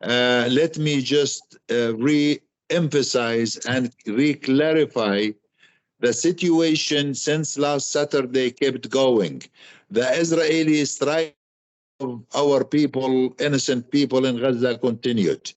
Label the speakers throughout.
Speaker 1: Let me just re-emphasize and re-clarify the situation since last Saturday kept going. The Israeli strike of our people, innocent people in Gaza, continued.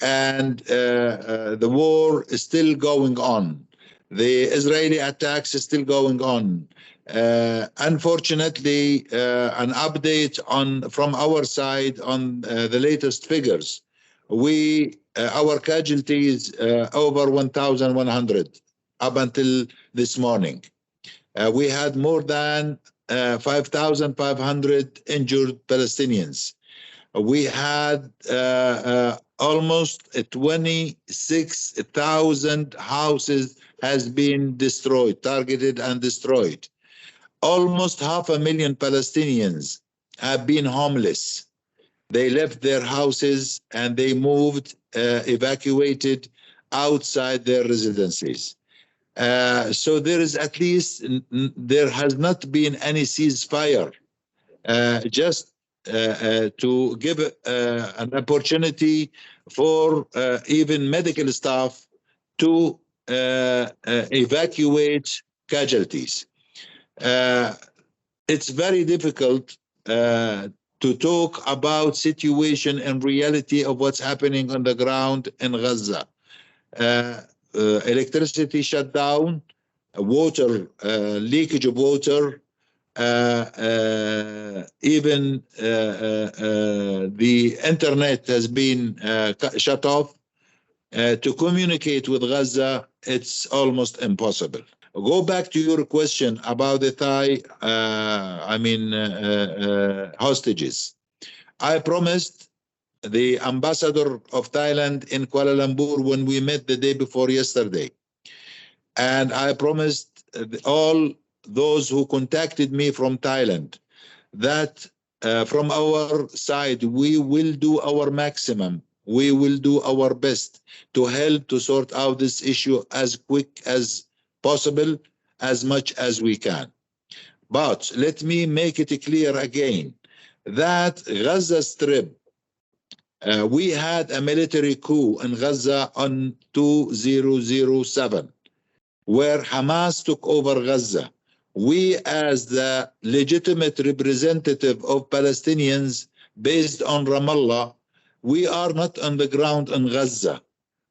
Speaker 1: And the war is still going on. The Israeli attacks is still going on. Unfortunately, an update from our side on the latest figures. Our casualties over 1,100 up until this morning. We had more than 5,500 injured Palestinians. We had almost 26,000 houses has been destroyed, targeted and destroyed. Almost 500,000 Palestinians have been homeless. They left their houses and they moved, evacuated outside their residences. So there is there has not been any ceasefire. Just to give an opportunity for even medical staff to evacuate casualties. It's very difficult to talk about situation and reality of what's happening on the ground in Gaza. Electricity shut down, water, leakage of water, even the internet has been shut off. To communicate with Gaza, it's almost impossible. Go back to your question about the Thai, hostages. I promised the ambassador of Thailand in Kuala Lumpur when we met the day before yesterday, and I promised all those who contacted me from Thailand that from our side we will do our maximum, we will do our best to help to sort out this issue as quick as possible, as much as we can. But let me make it clear again that Gaza Strip, we had a military coup in Gaza on 2007 where Hamas took over Gaza. We, as the legitimate representative of Palestinians based on Ramallah, we are not on the ground in Gaza.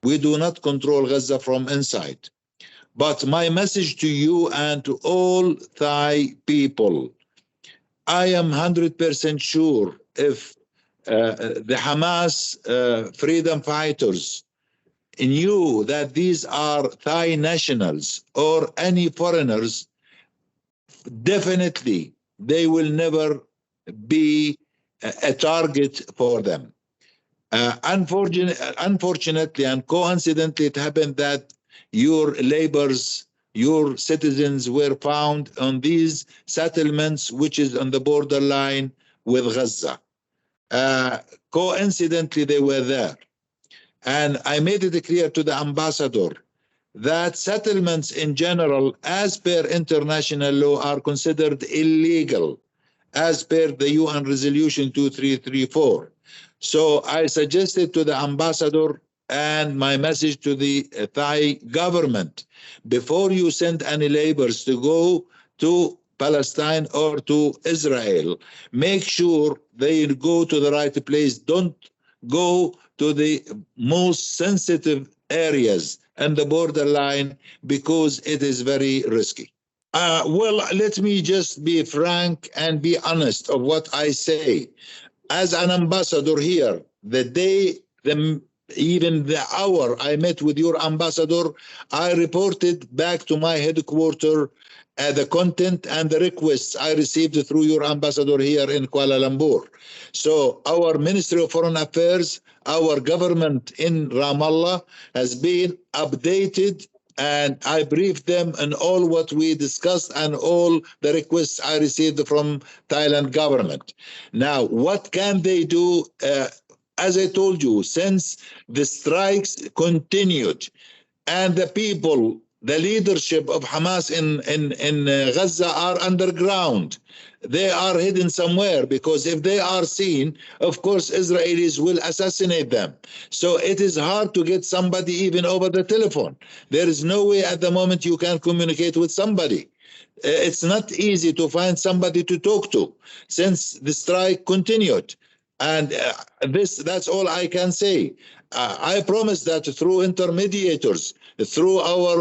Speaker 1: We do not control Gaza from inside. But my message to you and to all Thai people, I am 100% sure if the Hamas freedom fighters knew that these are Thai nationals or any foreigners, definitely they will never be a target for them. Unfortunately and coincidentally, it happened that your laborers, your citizens were found on these settlements, which is on the borderline with Gaza. Coincidentally, they were there. And I made it clear to the ambassador that settlements in general, as per international law, are considered illegal, as per the UN Resolution 2334. So I suggested to the ambassador, and my message to the Thai government, before you send any laborers to go to Palestine or to Israel, make sure they go to the right place. Don't go to the most sensitive areas and the borderline, because it is very risky. Well, let me just be frank and be honest of what I say. As an ambassador here, the day, even the hour I met with your ambassador, I reported back to my headquarters the content and the requests I received through your ambassador here in Kuala Lumpur. So our Ministry of Foreign Affairs, our government in Ramallah has been updated, and I briefed them on all what we discussed and all the requests I received from Thailand government. Now, what can they do? As I told you, since the strikes continued and the people the leadership of Hamas in Gaza are underground. They are hidden somewhere, because if they are seen, of course, Israelis will assassinate them. So it is hard to get somebody even over the telephone. There is no way at the moment you can communicate with somebody. It's not easy to find somebody to talk to since the strike continued. And that's all I can say. I promise that through intermediators, through our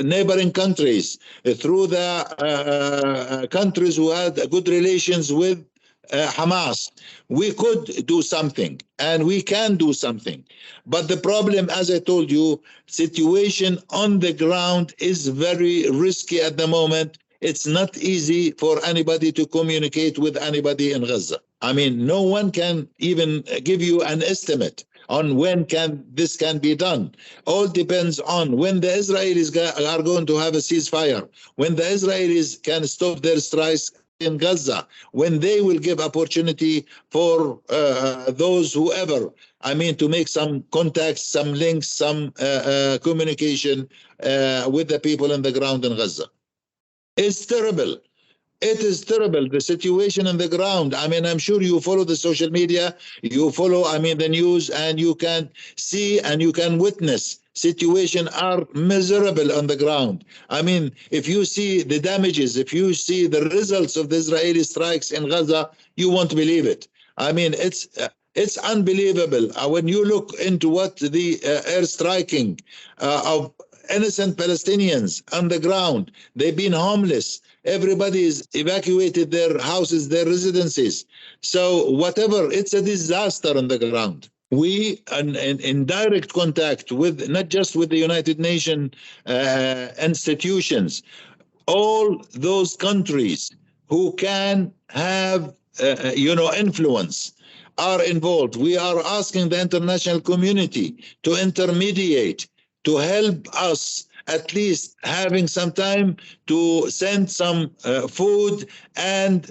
Speaker 1: neighboring countries, through the countries who had good relations with Hamas, we could do something, and we can do something. But the problem, as I told you, situation on the ground is very risky at the moment. It's not easy for anybody to communicate with anybody in Gaza. I mean, no one can even give you an estimate on when this can be done. All depends on when the Israelis are going to have a ceasefire, when the Israelis can stop their strikes in Gaza, when they will give opportunity for those whoever, I mean, to make some contacts, some links, some communication with the people on the ground in Gaza. It's terrible. It is terrible, the situation on the ground. I mean, I'm sure you follow the social media, you follow, I mean, the news, and you can see and you can witness situation are miserable on the ground. I mean, if you see the damages, if you see the results of the Israeli strikes in Gaza, you won't believe it. I mean, it's unbelievable. When you look into what the air striking of innocent Palestinians on the ground, they've been homeless. Everybody is evacuated their houses, their residences. So whatever, it's a disaster on the ground. We are in direct contact with, not just with the United Nations institutions, all those countries who can have, influence are involved. We are asking the international community to intermediate, to help us at least having some time to send some food and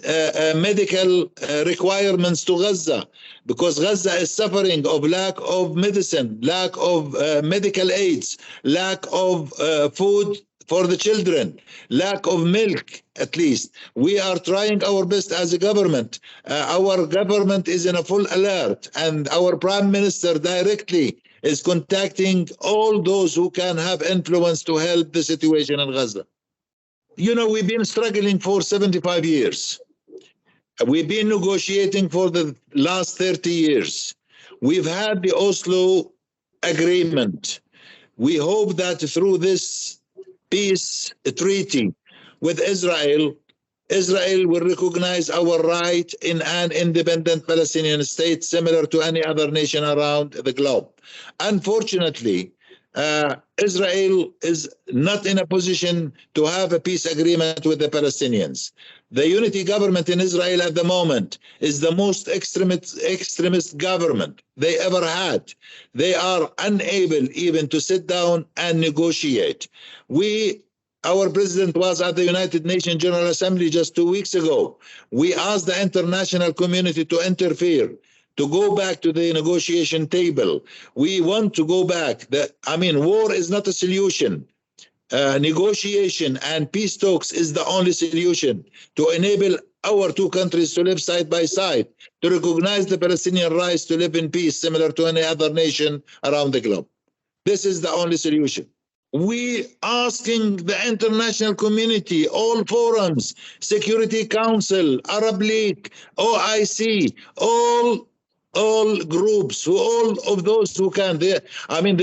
Speaker 1: medical requirements to Gaza, because Gaza is suffering of lack of medicine, lack of medical aids, lack of food for the children, lack of milk, at least. We are trying our best as a government. Our government is in a full alert, and our Prime Minister directly is contacting all those who can have influence to help the situation in Gaza. You know, we've been struggling for 75 years. We've been negotiating for the last 30 years. We've had the Oslo Agreement. We hope that through this peace treaty with Israel, Israel will recognize our right in an independent Palestinian state similar to any other nation around the globe. Unfortunately, Israel is not in a position to have a peace agreement with the Palestinians. The unity government in Israel at the moment is the most extremist government they ever had. They are unable even to sit down and negotiate. Our president was at the United Nations General Assembly just 2 weeks ago. We asked the international community to interfere, to go back to the negotiation table. We want to go back. War is not a solution. Negotiation and peace talks is the only solution to enable our two countries to live side by side, to recognize the Palestinian rights to live in peace similar to any other nation around the globe. This is the only solution. We asking the international community, all forums, Security Council, Arab League, OIC, all groups, all of those who can, the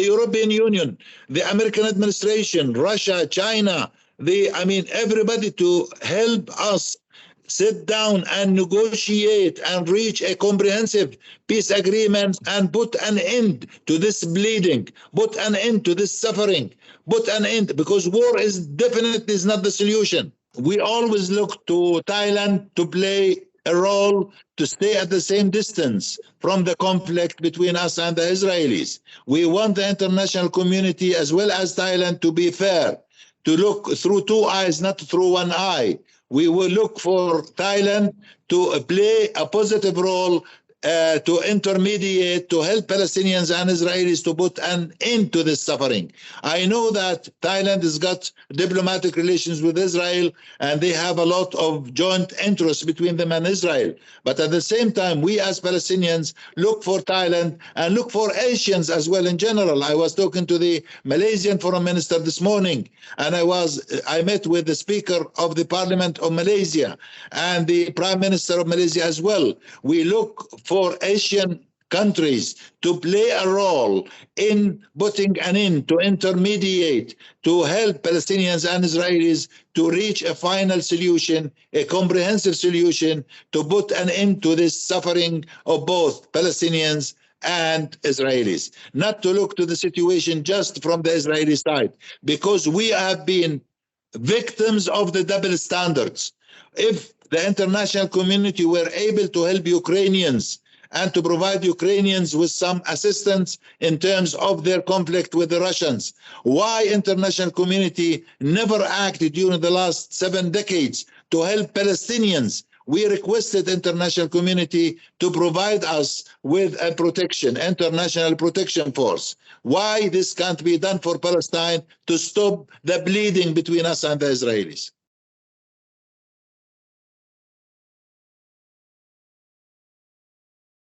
Speaker 1: European Union, the American administration, Russia, China, everybody to help us sit down and negotiate and reach a comprehensive peace agreement and put an end to this bleeding, put an end to this suffering, put an end, because war is definitely not the solution. We always look to Thailand to play a role, to stay at the same distance from the conflict between us and the Israelis. We want the international community as well as Thailand to be fair, to look through two eyes, not through one eye. We will look for Thailand to play a positive role to intermediate, to help Palestinians and Israelis to put an end to this suffering. I know that Thailand has got diplomatic relations with Israel, and they have a lot of joint interests between them and Israel. But at the same time, we as Palestinians look for Thailand and look for Asians as well in general. I was talking to the Malaysian foreign minister this morning, and I met with the Speaker of the Parliament of Malaysia and the Prime Minister of Malaysia as well. We look for Asian countries to play a role in putting an end, to intermediate, to help Palestinians and Israelis to reach a final solution, a comprehensive solution, to put an end to this suffering of both Palestinians and Israelis. Not to look to the situation just from the Israeli side, because we have been victims of the double standards. If the international community were able to help Ukrainians and to provide Ukrainians with some assistance in terms of their conflict with the Russians, why international community never acted during the last 7 decades to help Palestinians? We requested international community to provide us with a protection, international protection force. Why this can't be done for Palestine to stop the bleeding between us and the Israelis?